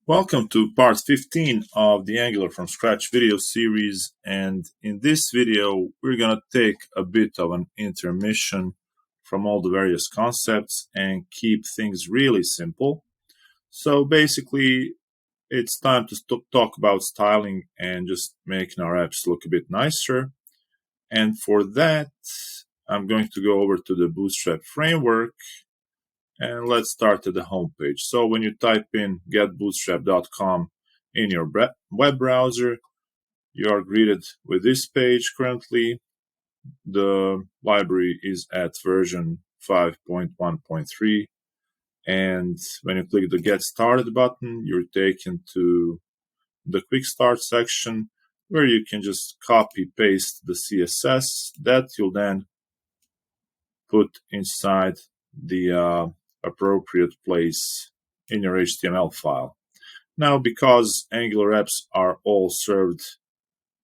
Welcome to part 15 of the Angular from Scratch video series, and in this video we're going to take a bit of an intermission from all the various concepts and keep things really simple. So basically it's time to talk about styling and just making our apps look a bit nicer, and for that I'm going to go over to the Bootstrap framework. And let's start at the home page. So when you type in getbootstrap.com in your web browser, you are greeted with this page currently. The library is at version 5.1.3. And when you click the Get Started button, you're taken to the Quick Start section where you can just copy paste the CSS that you'll then put inside the appropriate place in your HTML file. Now, because Angular apps are all served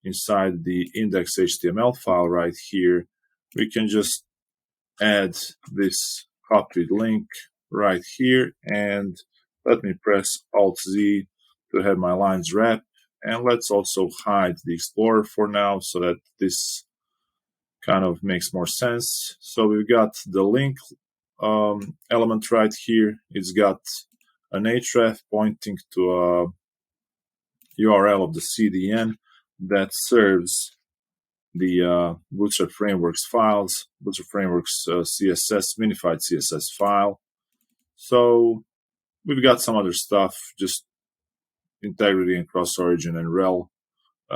inside the index.html file right here, we can just add this copied link right here, and let me press Alt-Z to have my lines wrap, and let's also hide the Explorer for now so that this kind of makes more sense. So we've got the link element right here. It's got an href pointing to a URL of the CDN that serves the Bootstrap Frameworks files, Bootstrap Frameworks CSS, minified CSS file. So we've got some other stuff, just integrity and cross-origin and rel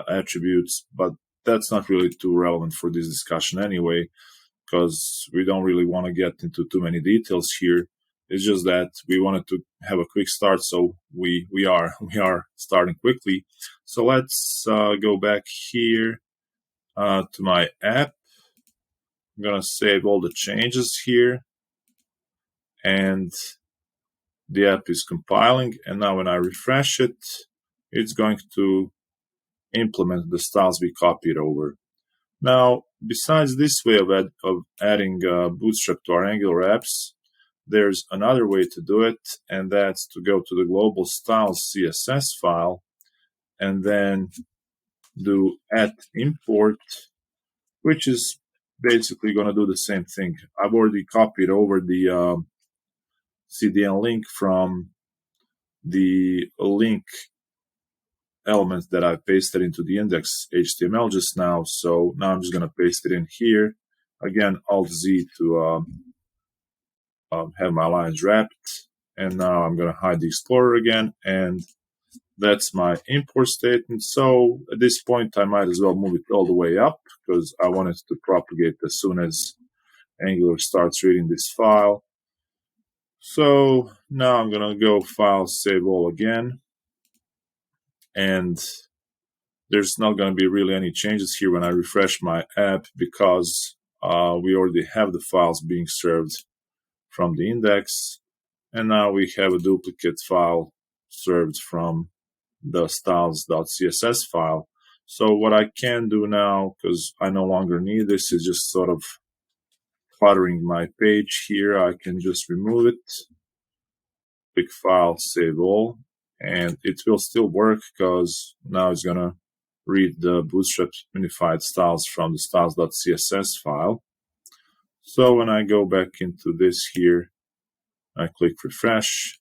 attributes, but that's not really too relevant for this discussion anyway, because we don't really want to get into too many details here. It's just that we wanted to have a quick start, so we are starting quickly. So let's go back here to my app. I'm gonna save all the changes here, and the app is compiling. And now when I refresh it, it's going to implement the styles we copied over. Now, besides this way of adding Bootstrap to our Angular apps, there's another way to do it, and that's to go to the global styles.css file and then do @import, which is basically going to do the same thing. I've already copied over the CDN link from the link elements that I pasted into the index.html just now. So now I'm just going to paste it in here. Again, Alt-Z to have my lines wrapped. And now I'm going to hide the Explorer again. And that's my import statement. So at this point, I might as well move it all the way up because I want it to propagate as soon as Angular starts reading this file. So now I'm going to go File, Save All again. And there's not going to be really any changes here when I refresh my app because we already have the files being served from the index. And now we have a duplicate file served from the styles.css file. So what I can do now, because I no longer need this, is just sort of cluttering my page here. I can just remove it, click File, Save All, and it will still work because now it's going to read the Bootstrap minified styles from the styles.css file. So when I go back into this here, I click refresh,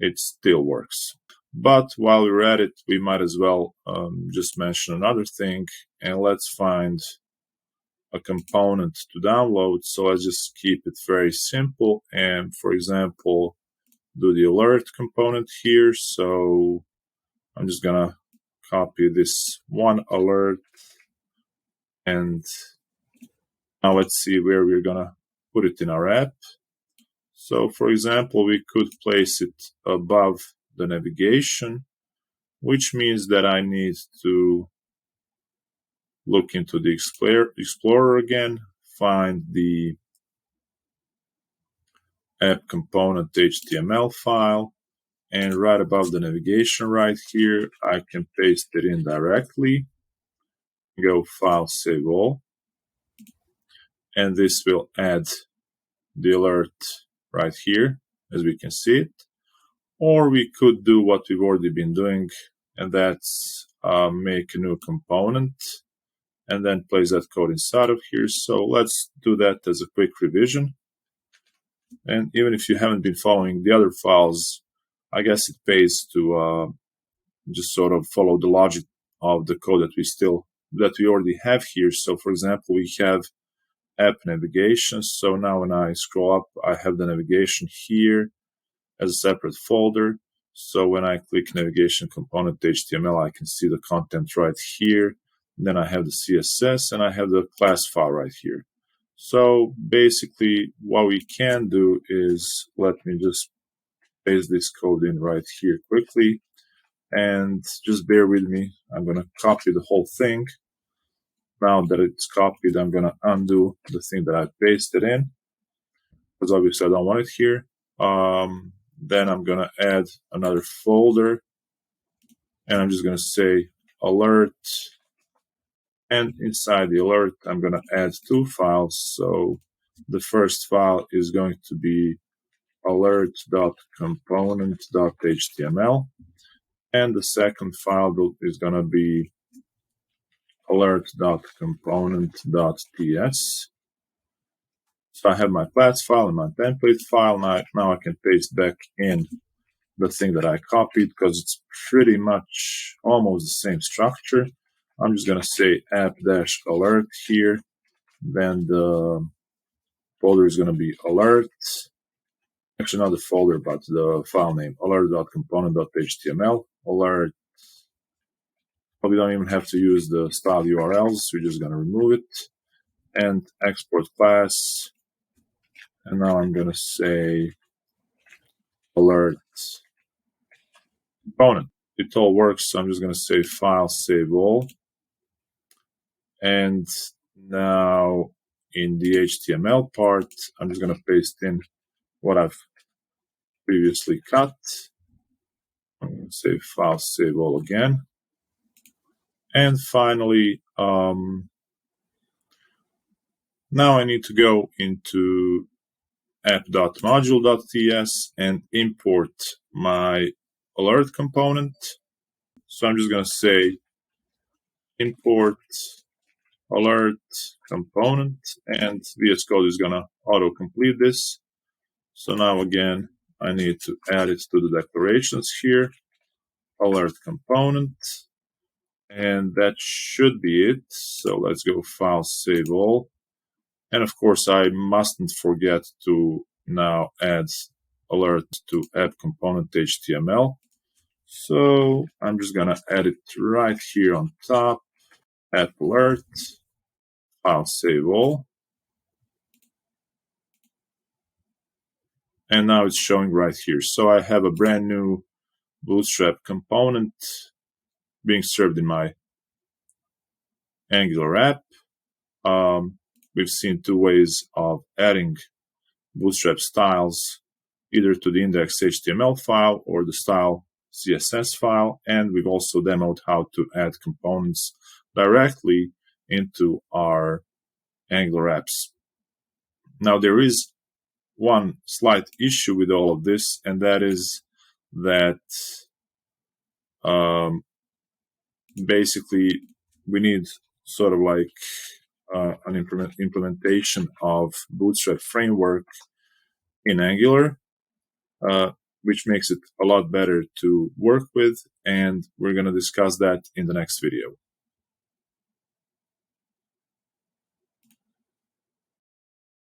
it still works. But while we're at it, we might as well just mention another thing, and let's find a component to download. So let's just keep it very simple, and for example, do the alert component here. So I'm just gonna copy this one alert, and now let's see where we're gonna put it in our app. So for example, we could place it above the navigation, which means that I need to look into the Explorer again, find the app component HTML file, and right above the navigation right here, I can paste it in directly. Go File, Save All, and this will add the alert right here, as we can see it. Or we could do what we've already been doing, and that's make a new component and then place that code inside of here. So let's do that as a quick revision. And even if you haven't been following the other files, I guess it pays to just sort of follow the logic of the code that we already have here. So for example, we have app navigation. So now when I scroll up, I have the navigation here as a separate folder. So when I click navigation component HTML, I can see the content right here. And then I have the CSS and I have the class file right here. So basically what we can do is, let me just paste this code in right here quickly, and just bear with me. I'm going to copy the whole thing. Now that it's copied, I'm going to undo the thing that I pasted in, because obviously I don't want it here. Then I'm going to add another folder, and I'm just going to say alert. And inside the alert, I'm going to add two files. So the first file is going to be alert.component.html. And the second file is going to be alert.component.ts. So I have my class file and my template file. Now I can paste back in the thing that I copied, because it's pretty much almost the same structure. I'm just going to say app-alert here. Then the folder is going to be alert. Actually, not the folder, but the file name, alert.component.html. Alert. We don't even have to use the style URLs. We're just going to remove it. And export class. And now I'm going to say alert component. It all works, so I'm just going to say file save all. And now in the HTML part, I'm just going to paste in what I've previously cut. I'm going to say file save all again. And finally, now I need to go into app.module.ts and import my alert component. So I'm just going to say import alert component, and VS Code is going to auto-complete this. So now again, I need to add it to the declarations here, alert component, and that should be it. So let's go file save all. And of course, I mustn't forget to now add alert to app component HTML. So I'm just going to add it right here on top, app alert, file save all. And now it's showing right here. So I have a brand new Bootstrap component being served in my Angular app. We've seen two ways of adding Bootstrap styles, either to the index.html file or the style.css file. And we've also demoed how to add components directly into our Angular apps. Now, there is one slight issue with all of this, and that is that basically we need sort of like an implementation of Bootstrap framework in Angular, which makes it a lot better to work with, and we're going to discuss that in the next video.